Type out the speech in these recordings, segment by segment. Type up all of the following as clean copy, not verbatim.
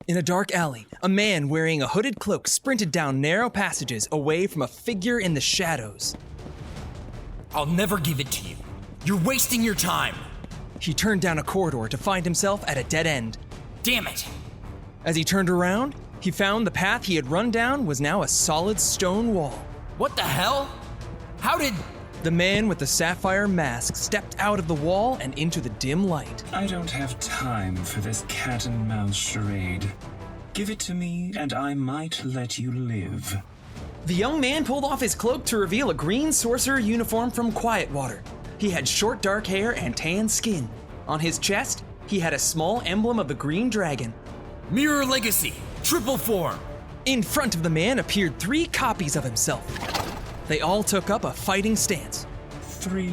In a dark alley, a man wearing a hooded cloak sprinted down narrow passages away from a figure in the shadows. I'll never give it to you. You're wasting your time. He turned down a corridor to find himself at a dead end. Damn it. As he turned around, he found the path he had run down was now a solid stone wall. What the hell? How did... The man with the sapphire mask stepped out of the wall and into the dim light. I don't have time for this cat and mouse charade. Give it to me and I might let you live. The young man pulled off his cloak to reveal a green sorcerer uniform from Quietwater. He had short dark hair and tan skin. On his chest, he had a small emblem of the green dragon. Mirror Legacy, triple form. In front of the man appeared 3 copies of himself. They all took up a fighting stance. 3?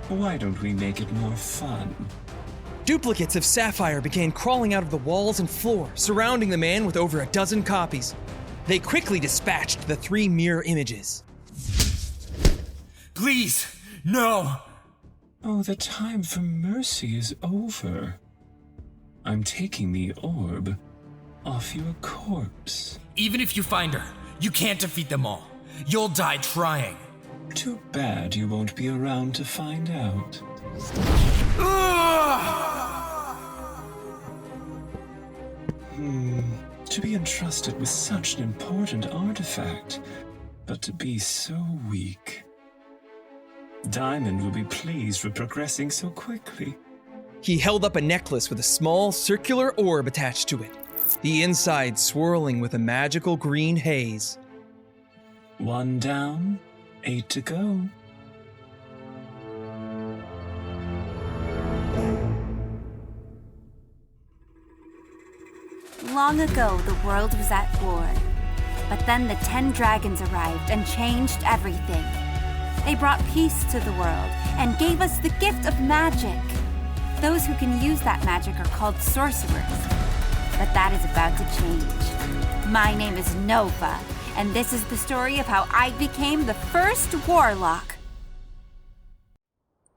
Why don't we make it more fun? Duplicates of Sapphire began crawling out of the walls and floor, surrounding the man with over a dozen copies. They quickly dispatched the 3 mirror images. Please, no. Oh, the time for mercy is over. I'm taking the orb off your corpse. Even if you find her, you can't defeat them all. You'll die trying. Too bad you won't be around to find out. To be entrusted with such an important artifact, but to be so weak. Diamond will be pleased with progressing so quickly. He held up a necklace with a small circular orb attached to it, the inside swirling with a magical green haze. 1 down, 8 to go. Long ago, the world was at war. But then the 10 dragons arrived and changed everything. They brought peace to the world and gave us the gift of magic. Those who can use that magic are called sorcerers. But that is about to change. My name is Nova, and this is the story of how I became the first Warlock.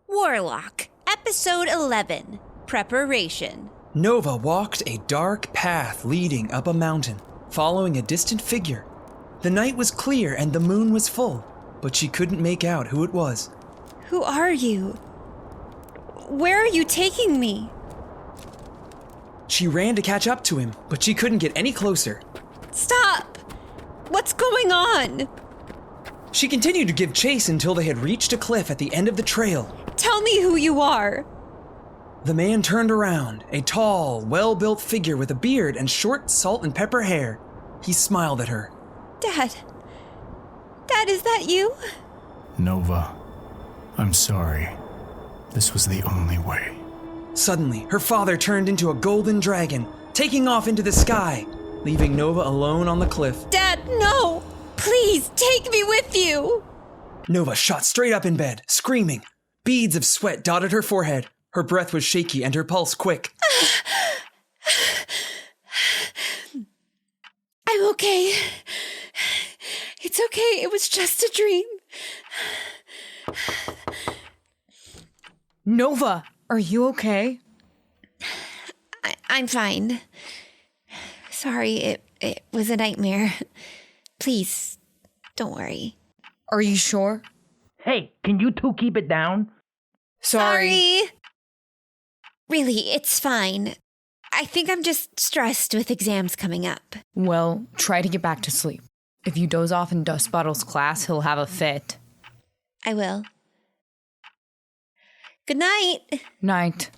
Warlock, Episode 11, Preparation. Nova walked a dark path leading up a mountain, following a distant figure. The night was clear and the moon was full, but she couldn't make out who it was. Who are you? Where are you taking me? She ran to catch up to him, but she couldn't get any closer. Stop! What's going on? She continued to give chase until they had reached a cliff at the end of the trail. Tell me who you are. The man turned around, a tall, well-built figure with a beard and short salt and pepper hair. He smiled at her. Dad, is that you? Nova, I'm sorry. This was the only way. Suddenly, her father turned into a golden dragon, taking off into the sky, leaving Nova alone on the cliff. Dad, no! Please, take me with you! Nova shot straight up in bed, screaming. Beads of sweat dotted her forehead. Her breath was shaky and her pulse quick. I'm okay. It's okay, it was just a dream. Nova, are you okay? I'm fine. Sorry, it was a nightmare. Please, don't worry. Are you sure? Hey, can you two keep it down? Sorry. Really, it's fine. I think I'm just stressed with exams coming up. Well, try to get back to sleep. If you doze off in Dust Bottle's class, he'll have a fit. I will. Good night. Night.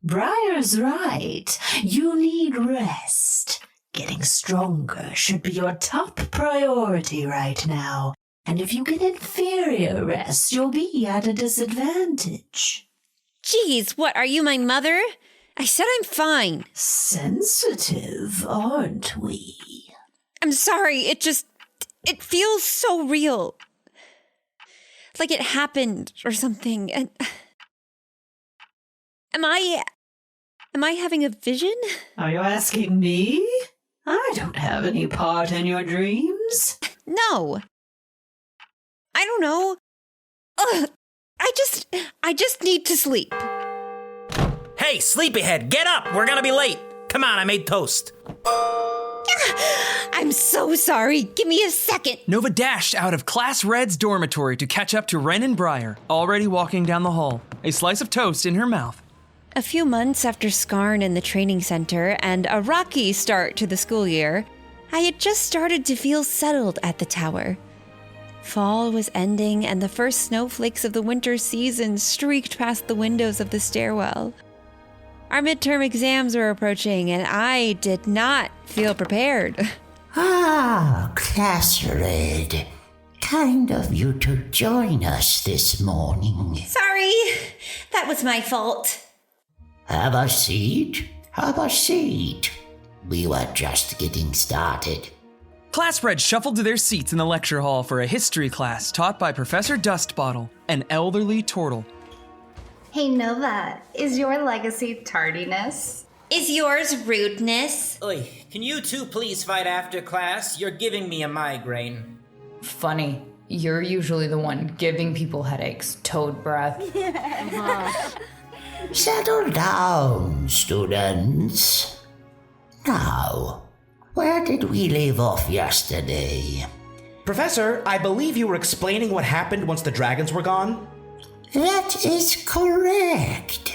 Briar's right. You need rest. Getting stronger should be your top priority right now. And if you get inferior rest, you'll be at a disadvantage. Geez, what, are you my mother? I said I'm fine. Sensitive, aren't we? I'm sorry, it feels so real. Like it happened or something. And Am I having a vision? Are you asking me? I don't have any part in your dreams. No. I don't know. Ugh. I just need to sleep. Hey, sleepyhead, get up! We're gonna be late! Come on, I made toast. I'm so sorry. Give me a second. Nova dashed out of Class Red's dormitory to catch up to Ren and Briar, already walking down the hall, a slice of toast in her mouth. A few months after Skarn in the training center and a rocky start to the school year, I had just started to feel settled at the tower. Fall was ending and the first snowflakes of the winter season streaked past the windows of the stairwell. Our midterm exams were approaching and I did not feel prepared. Ah, Class Red. Kind of you to join us this morning. Sorry, that was my fault. Have a seat. Have a seat. We were just getting started. Class Red shuffled to their seats in the lecture hall for a history class taught by Professor Dustbottle, an elderly turtle. Hey Nova, is your legacy tardiness? Is yours rudeness? Oi, can you two please fight after class? You're giving me a migraine. Funny. You're usually the one giving people headaches. Toad breath. Settle down, students. Now, where did we leave off yesterday? Professor, I believe you were explaining what happened once the dragons were gone? That is correct.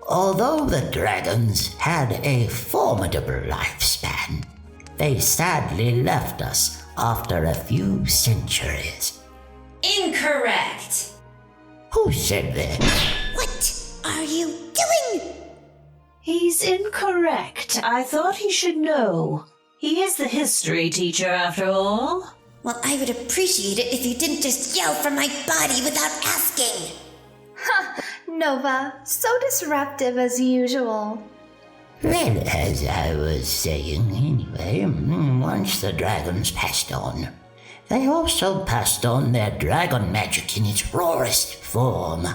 Although the dragons had a formidable lifespan, they sadly left us after a few centuries. Incorrect. Who said that? What are you doing? He's incorrect. I thought he should know. He is the history teacher, after all. Well, I would appreciate it if you didn't just yell from my body without asking. Ha! Nova, so disruptive as usual. Well, as I was saying anyway, once the dragons passed on, they also passed on their dragon magic in its rawest form.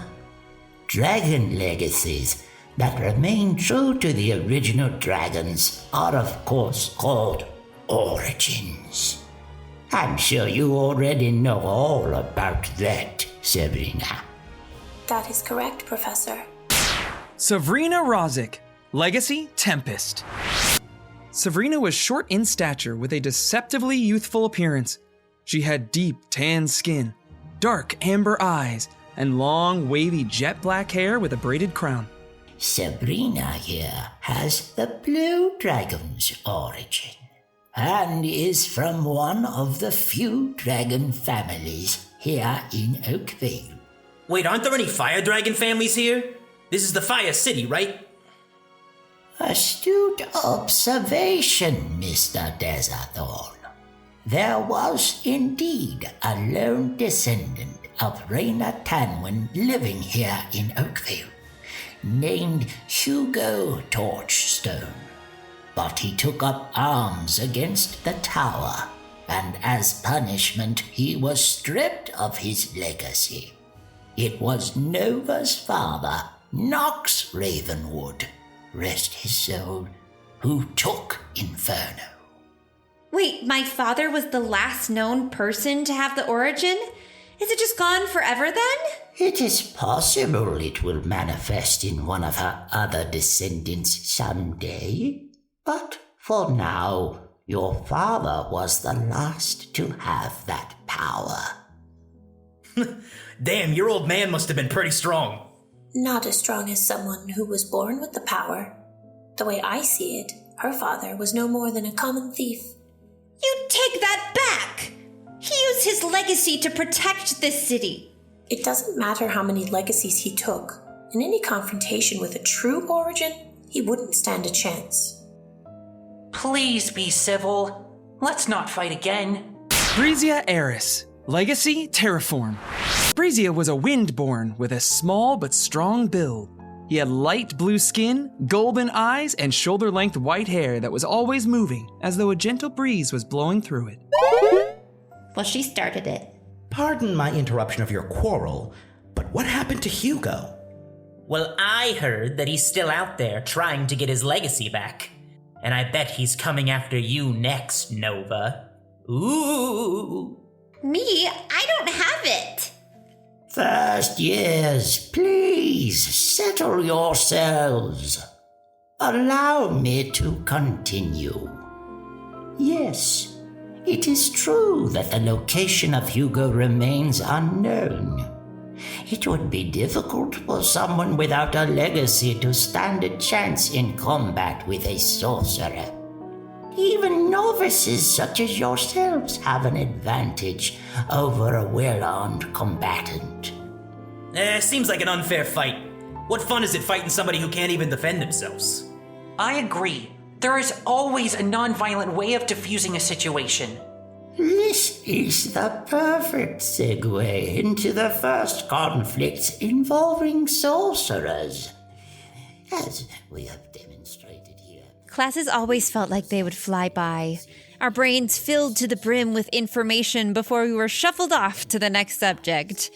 Dragon legacies that remain true to the original dragons are of course called origins. I'm sure you already know all about that, Sabrina. That is correct, Professor. Sabrina Rozic, Legacy Tempest. Sabrina was short in stature with a deceptively youthful appearance. She had deep tan skin, dark amber eyes, and long wavy jet black hair with a braided crown. Sabrina here has the Blue Dragon's origin, and is from one of the few dragon families here in Oakvale. Wait, aren't there any fire dragon families here? This is the Fire City, right? Astute observation, Mr. Deserthorn. There was indeed a lone descendant of Raina Tanwin living here in Oakvale, named Hugo Torchstone. But he took up arms against the tower, and as punishment he was stripped of his legacy. It was Nova's father, Nox Ravenwood, rest his soul, who took Inferno. Wait, my father was the last known person to have the origin? Is it just gone forever then? It is possible it will manifest in one of her other descendants someday, but for now, your father was the last to have that power. Damn, your old man must have been pretty strong. Not as strong as someone who was born with the power. The way I see it, her father was no more than a common thief. You take that back! He used his legacy to protect this city. It doesn't matter how many legacies he took. In any confrontation with a true origin, he wouldn't stand a chance. Please be civil. Let's not fight again. Brizia Eris, Legacy Terraform. Brizia was a windborn with a small but strong build. He had light blue skin, golden eyes, and shoulder-length white hair that was always moving, as though a gentle breeze was blowing through it. Well, she started it. Pardon my interruption of your quarrel, but what happened to Hugo? Well, I heard that he's still out there trying to get his legacy back. And I bet he's coming after you next, Nova. Ooh. Me? I don't have it. First years, please settle yourselves. allow me to continue. Yes, it is true that the location of Hugo remains unknown. It would be difficult for someone without a legacy to stand a chance in combat with a sorcerer. Even novices such as yourselves have an advantage over a well-armed combatant. Seems like an unfair fight. What fun is it fighting somebody who can't even defend themselves? I agree. There is always a non-violent way of diffusing a situation. This is the perfect segue into the first conflict involving sorcerers, as we have demonstrated here. Classes always felt like they would fly by, our brains filled to the brim with information before we were shuffled off to the next subject.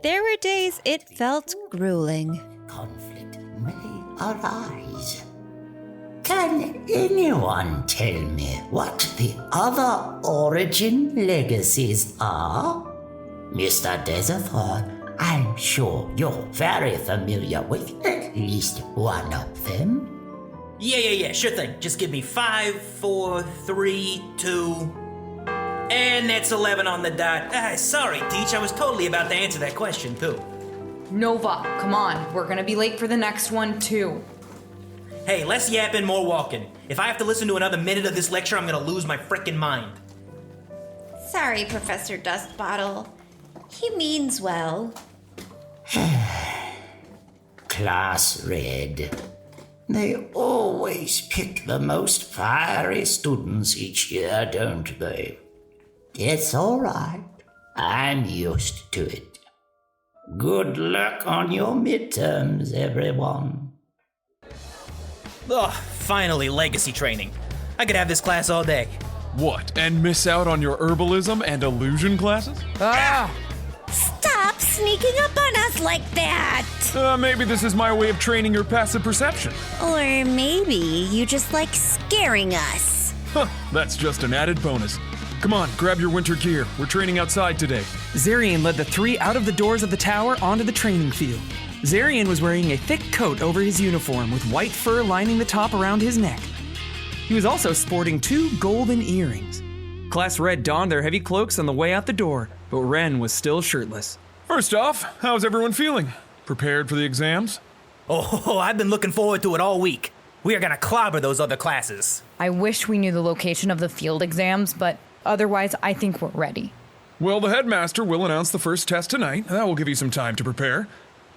There were days it felt grueling. Conflict may arise. Can anyone tell me what the other origin legacies are? Mr. Desathorn, I'm sure you're very familiar with at least one of them. Yeah, sure thing. Just give me 5, 4, 3, 2... And that's 11 on the dot. Sorry, Teach, I was totally about to answer that question, too. Nova, come on. We're gonna be late for the next one, too. Hey, less yapping, more walking. If I have to listen to another minute of this lecture, I'm gonna lose my frickin' mind. Sorry, Professor Dustbottle. He means well. Class Red. They always pick the most fiery students each year, don't they? It's all right. I'm used to it. Good luck on your midterms, everyone. Ugh, finally legacy training. I could have this class all day. What, and miss out on your herbalism and illusion classes? Stop sneaking up on us like that! Maybe this is my way of training your passive perception. Or maybe you just like scaring us. Huh, that's just an added bonus. Come on, grab your winter gear. We're training outside today. Zarian led the three out of the doors of the tower onto the training field. Zarian was wearing a thick coat over his uniform with white fur lining the top around his neck. He was also sporting 2 golden earrings. Class Red donned their heavy cloaks on the way out the door, but Ren was still shirtless. First off, how's everyone feeling? Prepared for the exams? Oh, I've been looking forward to it all week. We are gonna clobber those other classes. I wish we knew the location of the field exams, but otherwise I think we're ready. Well, the headmaster will announce the first test tonight. That will give you some time to prepare.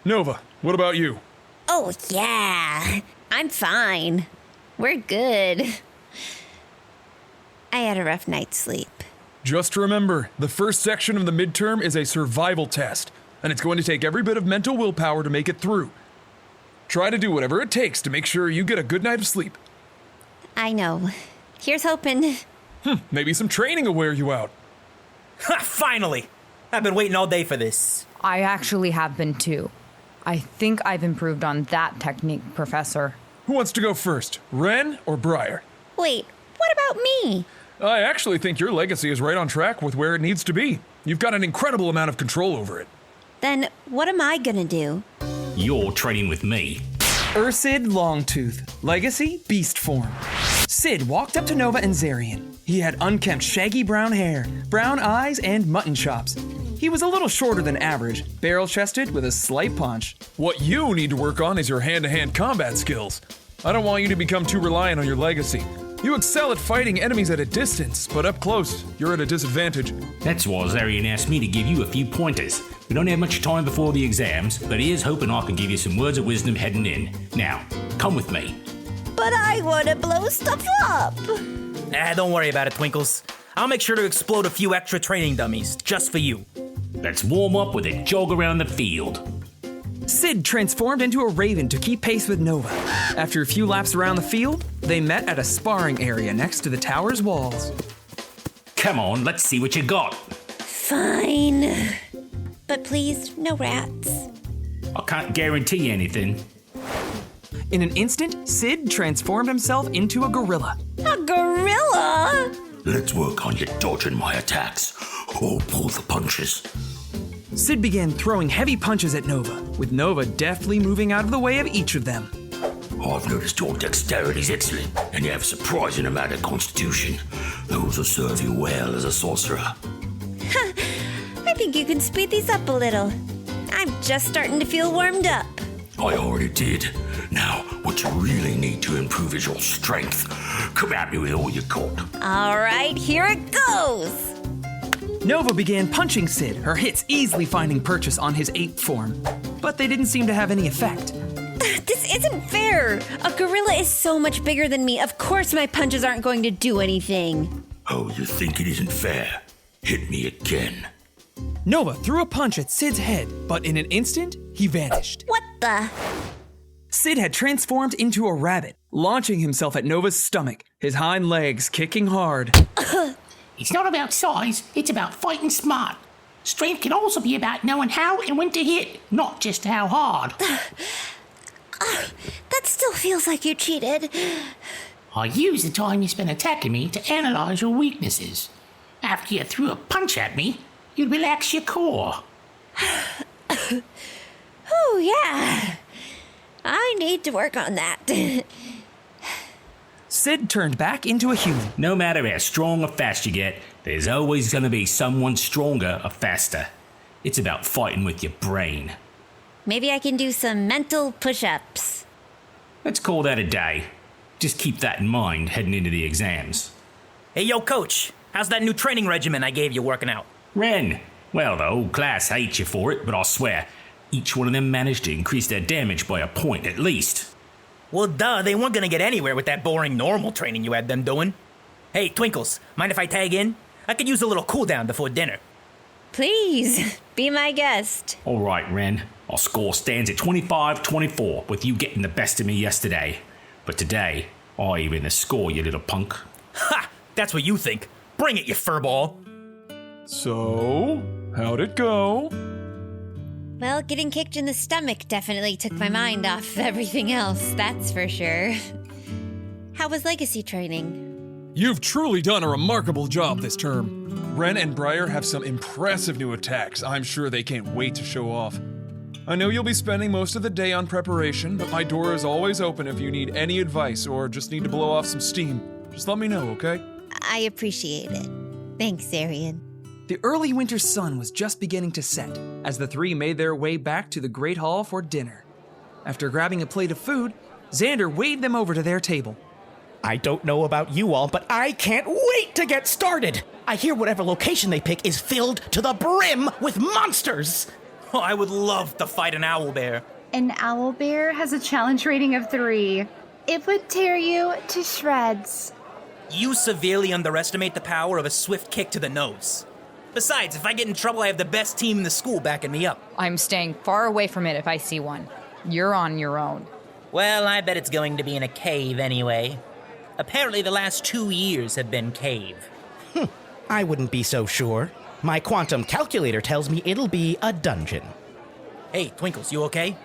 Nova, what about you? Oh, yeah. I'm fine. We're good. I had a rough night's sleep. Just remember, the first section of the midterm is a survival test, and it's going to take every bit of mental willpower to make it through. Try to do whatever it takes to make sure you get a good night of sleep. I know. Here's hoping. Maybe some training will wear you out. Ha! Finally! I've been waiting all day for this. I actually have been too. I think I've improved on that technique, Professor. Who wants to go first, Ren or Briar? Wait, what about me? I actually think your legacy is right on track with where it needs to be. You've got an incredible amount of control over it. Then what am I gonna do? You're training with me. Ursid Longtooth, Legacy Beast Form. Sid walked up to Nova and Zarian. He had unkempt shaggy brown hair, brown eyes, and mutton chops. He was a little shorter than average, barrel-chested with a slight punch. What you need to work on is your hand-to-hand combat skills. I don't want you to become too reliant on your legacy. You excel at fighting enemies at a distance, but up close, you're at a disadvantage. That's why Zarian asked me to give you a few pointers. We don't have much time before the exams, but he is hoping I can give you some words of wisdom heading in. Now, come with me. But I want to blow stuff up. Don't worry about it, Twinkles. I'll make sure to explode a few extra training dummies, just for you. Let's warm up with a jog around the field. Sid transformed into a raven to keep pace with Nova. After a few laps around the field, they met at a sparring area next to the tower's walls. Come on, let's see what you got. Fine. But please, no rats. I can't guarantee anything. In an instant, Sid transformed himself into a gorilla. A gorilla? Let's work on you dodging my attacks. Or pull the punches. Sid began throwing heavy punches at Nova, with Nova deftly moving out of the way of each of them. I've noticed your dexterity's excellent, and you have a surprising amount of constitution. Those will serve you well as a sorcerer. I think you can speed these up a little. I'm just starting to feel warmed up. I already did. Now, what you really need to improve is your strength. Come at me with all you got. All right, here it goes. Nova began punching Sid, her hits easily finding purchase on his ape form. But they didn't seem to have any effect. This isn't fair. A gorilla is so much bigger than me. Of course my punches aren't going to do anything. Oh, you think it isn't fair? Hit me again. Nova threw a punch at Sid's head, but in an instant, he vanished. What the? Sid had transformed into a rabbit, launching himself at Nova's stomach, his hind legs kicking hard. It's not about size, it's about fighting smart. Strength can also be about knowing how and when to hit, not just how hard. That still feels like you cheated. I used the time you spent attacking me to analyze your weaknesses. After you threw a punch at me, you'd relax your core. Oh, yeah. I need to work on that. Sid turned back into a human. No matter how strong or fast you get, there's always gonna be someone stronger or faster. It's about fighting with your brain. Maybe I can do some mental push-ups. Let's call that a day. Just keep that in mind heading into the exams. Hey, yo, coach. How's that new training regimen I gave you working out? Ren, well, the whole class hates you for it, but I swear, each one of them managed to increase their damage by a point at least. Well, duh, they weren't gonna get anywhere with that boring normal training you had them doing. Hey, Twinkles, mind if I tag in? I could use a little cooldown before dinner. Please, be my guest. All right, Ren. Our score stands at 25-24, with you getting the best of me yesterday. But today, I even the score, you little punk. Ha! That's what you think. Bring it, you furball. So, how'd it go? Well, getting kicked in the stomach definitely took my mind off everything else, that's for sure. How was legacy training? You've truly done a remarkable job this term. Ren and Briar have some impressive new attacks I'm sure they can't wait to show off. I know you'll be spending most of the day on preparation, but my door is always open if you need any advice or just need to blow off some steam. Just let me know, okay? I appreciate it. Thanks, Arian. The early winter sun was just beginning to set as the three made their way back to the Great Hall for dinner. After grabbing a plate of food, Xander waved them over to their table. I don't know about you all, but I can't wait to get started! I hear whatever location they pick is filled to the brim with monsters! Oh, I would love to fight an owlbear. An owlbear has a challenge rating of 3. It would tear you to shreds. You severely underestimate the power of a swift kick to the nose. Besides, if I get in trouble, I have the best team in the school backing me up. I'm staying far away from it if I see one. You're on your own. Well, I bet it's going to be in a cave anyway. Apparently the last 2 years have been cave. I wouldn't be so sure. My quantum calculator tells me it'll be a dungeon. Hey, Twinkles, you okay?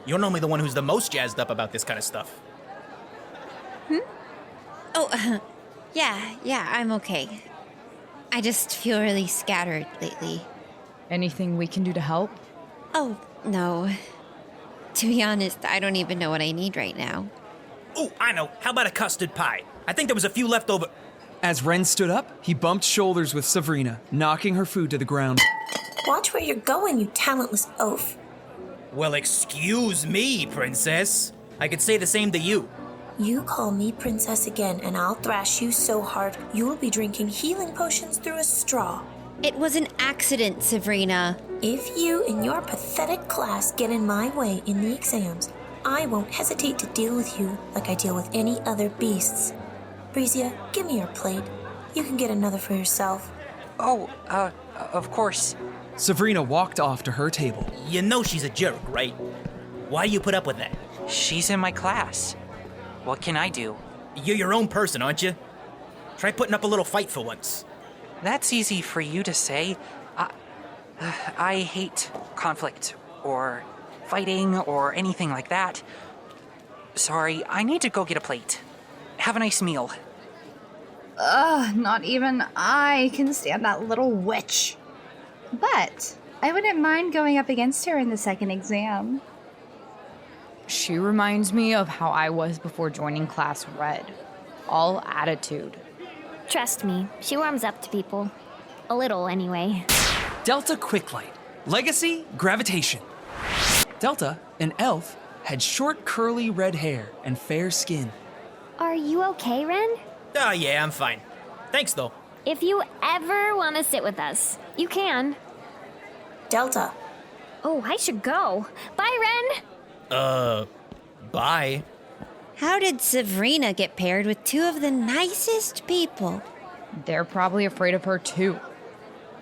You're normally the one who's the most jazzed up about this kind of stuff. Oh, yeah, I'm okay. I just feel really scattered lately. Anything we can do to help? Oh, no. To be honest, I don't even know what I need right now. Ooh, I know. How about a custard pie? I think there was a few left over. As Ren stood up, he bumped shoulders with Sabrina, knocking her food to the ground. Watch where you're going, you talentless oaf. Well, excuse me, princess. I could say the same to you. You call me princess again, and I'll thrash you so hard you'll be drinking healing potions through a straw. It was an accident, Sabrina. If you and your pathetic class get in my way in the exams, I won't hesitate to deal with you like I deal with any other beasts. Brizia, give me your plate. You can get another for yourself. Oh, of course. Sabrina walked off to her table. You know she's a jerk, right? Why do you put up with that? She's in my class. What can I do? You're your own person, aren't you? Try putting up a little fight for once. That's easy for you to say. I hate conflict, or fighting, or anything like that. Sorry, I need to go get a plate. Have a nice meal. Not even I can stand that little witch. But I wouldn't mind going up against her in the second exam. She reminds me of how I was before joining Class Red. All attitude. Trust me, she warms up to people. A little, anyway. Delta Quicklight. Legacy, gravitation. Delta, an elf, had short curly red hair and fair skin. Are you okay, Ren? Oh, yeah, I'm fine. Thanks, though. If you ever want to sit with us, you can. Delta. Oh, I should go. Bye, Ren! Bye. How did Sabrina get paired with two of the nicest people? They're probably afraid of her too.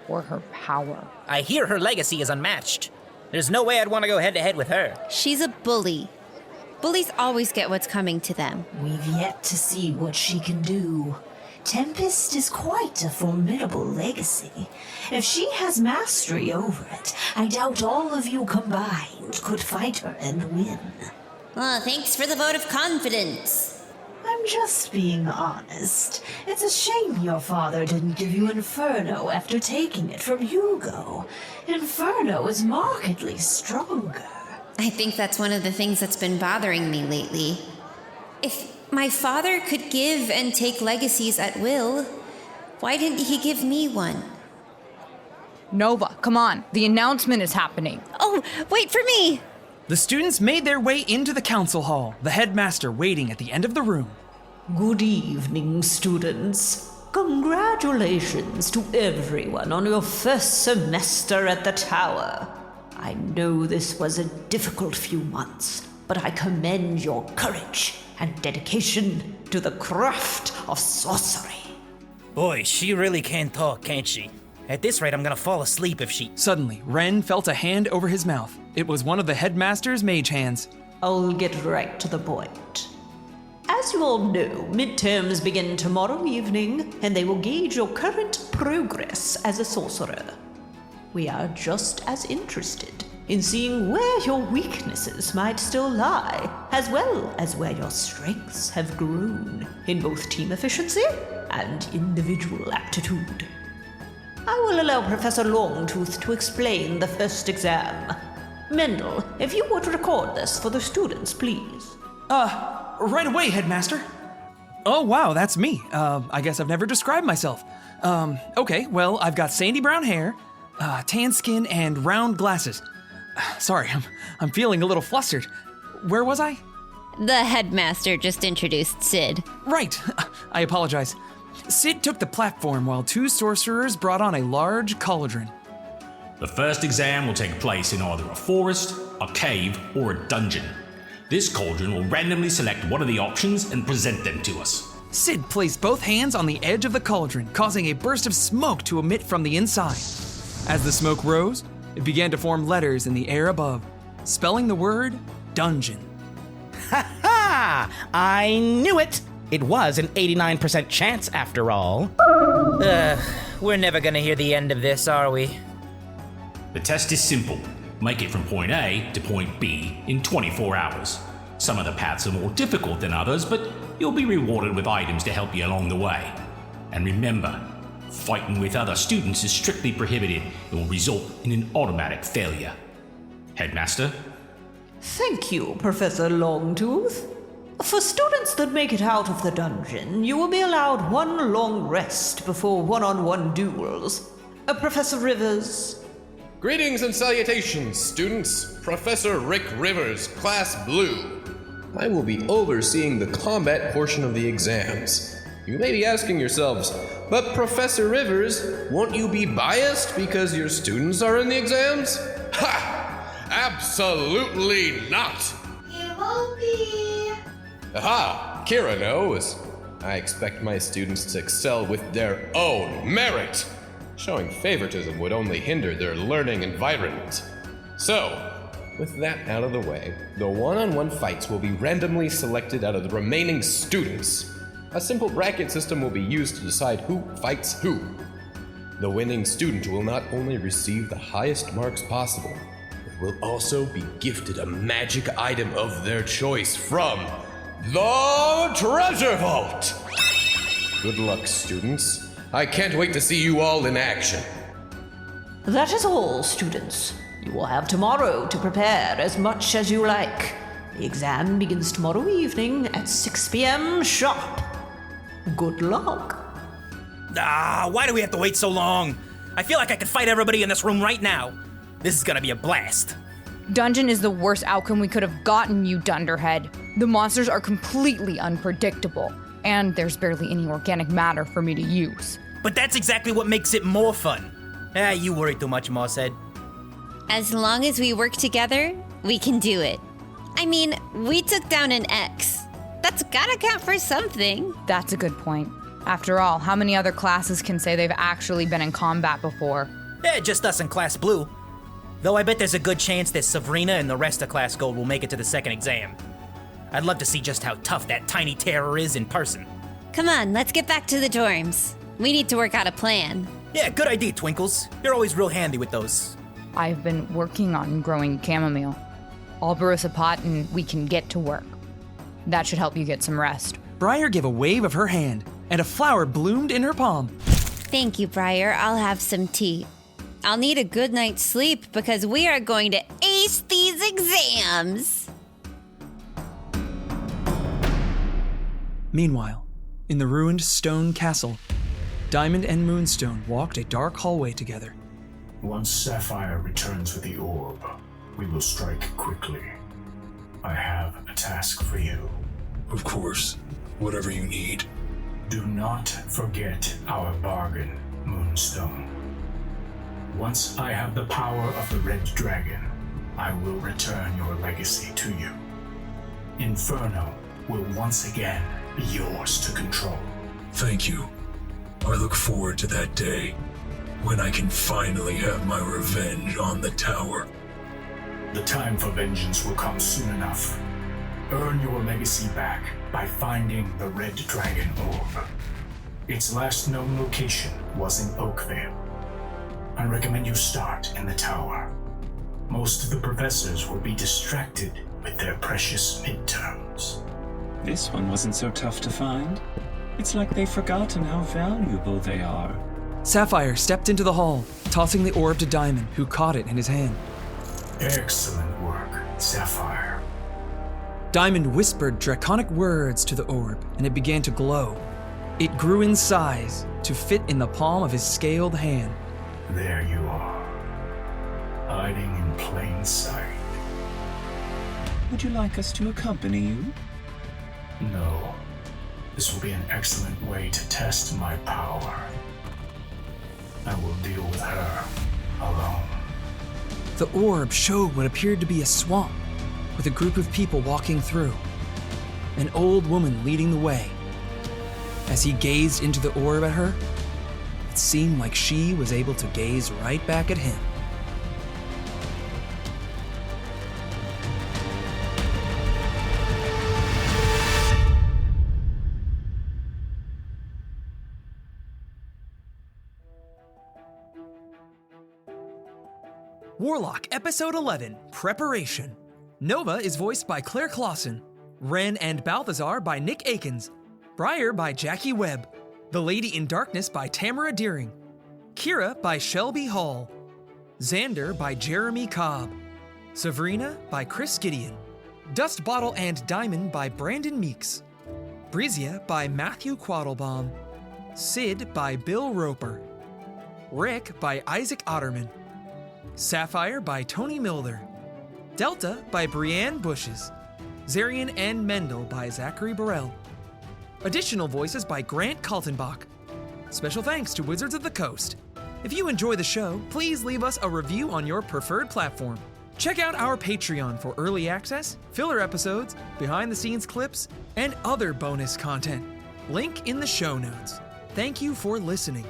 Or her power. I hear her legacy is unmatched. There's no way I'd want to go head-to-head with her. She's a bully. Bullies always get what's coming to them. We've yet to see what she can do. Tempest is quite a formidable legacy. If she has mastery over it, I doubt all of you combined could fight her and win. Oh, thanks for the vote of confidence. I'm just being honest. It's a shame your father didn't give you Inferno after taking it from Hugo. Inferno is markedly stronger. I think that's one of the things that's been bothering me lately. If my father could give and take legacies at will, why didn't he give me one? Nova, come on. The announcement is happening. Oh, wait for me! The students made their way into the council hall, the headmaster waiting at the end of the room. Good evening, students. Congratulations to everyone on your first semester at the Tower. I know this was a difficult few months, but I commend your courage and dedication to the craft of sorcery. Boy, she really can talk, can't she? At this rate, I'm gonna fall asleep if she... Suddenly, Ren felt a hand over his mouth. It was one of the headmaster's mage hands. I'll get right to the point. As you all know, midterms begin tomorrow evening, and they will gauge your current progress as a sorcerer. We are just as interested in seeing where your weaknesses might still lie, as well as where your strengths have grown in both team efficiency and individual aptitude. I will allow Professor Longtooth to explain the first exam. Mendel, if you would record this for the students, please. Right away, Headmaster. Oh, wow, that's me. I guess I've never described myself. Okay, well, I've got sandy brown hair, tan skin, and round glasses. Sorry, I'm feeling a little flustered. Where was I? The headmaster just introduced Sid. Right, I apologize. Sid took the platform while two sorcerers brought on a large cauldron. The first exam will take place in either a forest, a cave, or a dungeon. This cauldron will randomly select one of the options and present them to us. Sid placed both hands on the edge of the cauldron, causing a burst of smoke to emit from the inside. As the smoke rose, it began to form letters in the air above, spelling the word dungeon. Ha ha! I knew it! It was an 89% chance after all. We're never gonna hear the end of this, are we? The test is simple. Make it from point A to point B in 24 hours. Some of the paths are more difficult than others, but you'll be rewarded with items to help you along the way. And remember, fighting with other students is strictly prohibited and will result in an automatic failure. Headmaster? Thank you, Professor Longtooth. For students that make it out of the dungeon, you will be allowed one long rest before one-on-one duels. Professor Rivers. Greetings and salutations, students. Professor Rick Rivers, Class Blue. I will be overseeing the combat portion of the exams. You may be asking yourselves, but Professor Rivers, won't you be biased because your students are in the exams? Ha! Absolutely not! It won't be. Aha! Kira knows. I expect my students to excel with their own merit. Showing favoritism would only hinder their learning environment. So, with that out of the way, the one-on-one fights will be randomly selected out of the remaining students. A simple bracket system will be used to decide who fights who. The winning student will not only receive the highest marks possible, but will also be gifted a magic item of their choice from the Treasure Vault! Good luck, students. I can't wait to see you all in action. That is all, students. You will have tomorrow to prepare as much as you like. The exam begins tomorrow evening at 6 p.m. sharp. Good luck. Why do we have to wait so long? I feel like I could fight everybody in this room right now. This is gonna be a blast. Dungeon is the worst outcome we could have gotten, you dunderhead. The monsters are completely unpredictable, and there's barely any organic matter for me to use. But that's exactly what makes it more fun. You worry too much, Mosshead. As long as we work together, we can do it. I mean, we took down an X. That's gotta count for something. That's a good point. After all, how many other classes can say they've actually been in combat before? Just us in Class Blue. Though I bet there's a good chance that Sabrina and the rest of Class Gold will make it to the second exam. I'd love to see just how tough that tiny terror is in person. Come on, let's get back to the dorms. We need to work out a plan. Yeah, good idea, Twinkles. You're always real handy with those. I've been working on growing chamomile. I'll brew us a pot and we can get to work. That should help you get some rest. Briar gave a wave of her hand, and a flower bloomed in her palm. Thank you, Briar. I'll have some tea. I'll need a good night's sleep because we are going to ace these exams. Meanwhile, in the ruined stone castle, Diamond and Moonstone walked a dark hallway together. Once Sapphire returns with the orb, we will strike quickly. I have a task for you. Of course, whatever you need. Do not forget our bargain, Moonstone. Once I have the power of the Red Dragon, I will return your legacy to you. Inferno will once again be yours to control. Thank you. I look forward to that day, when I can finally have my revenge on the tower. The time for vengeance will come soon enough. Earn your legacy back by finding the Red Dragon Orb. Its last known location was in Oakvale. I recommend you start in the tower. Most of the professors will be distracted with their precious midterms. This one wasn't so tough to find. It's like they've forgotten how valuable they are. Sapphire stepped into the hall, tossing the orb to Diamond, who caught it in his hand. Excellent work, Sapphire. Diamond whispered draconic words to the orb, and it began to glow. It grew in size to fit in the palm of his scaled hand. There you are, hiding in plain sight. Would you like us to accompany you? No. This will be an excellent way to test my power. I will deal with her alone. The orb showed what appeared to be a swamp, with a group of people walking through. An old woman leading the way. As he gazed into the orb at her, it seemed like she was able to gaze right back at him. Warlock, Episode 11, Preparation. Nova is voiced by Claire Clausen. Ren and Balthazar by Nick Akins. Briar by Jackie Webb. The Lady in Darkness by Tamara Deering. Kira by Shelby Hall. Xander by Jeremy Cobb. Sabrina by Chris Gideon. Dust Bottle and Diamond by Brandon Meeks. Brizia by Matthew Quattlebaum. Sid by Bill Roper. Rick by Isaac Otterman. Sapphire by Tony Milder. Delta by Brianne Bushes. Zarian and Mendel by Zachary Burrell. Additional voices by Grant Kaltenbach. Special thanks to Wizards of the Coast. If you enjoy the show, please leave us a review on your preferred platform. Check out our Patreon for early access, filler episodes, behind-the-scenes clips, and other bonus content. Link in the show notes. Thank you for listening.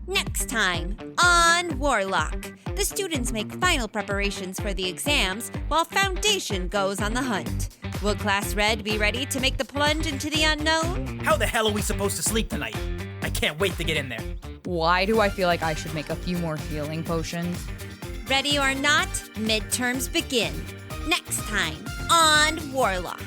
Next time on Warlock, the students make final preparations for the exams while Foundation goes on the hunt. Will Class Red be ready to make the plunge into the unknown? How the hell are we supposed to sleep tonight? I can't wait to get in there. Why do I feel like I should make a few more healing potions? Ready or not, midterms begin. Next time on Warlock.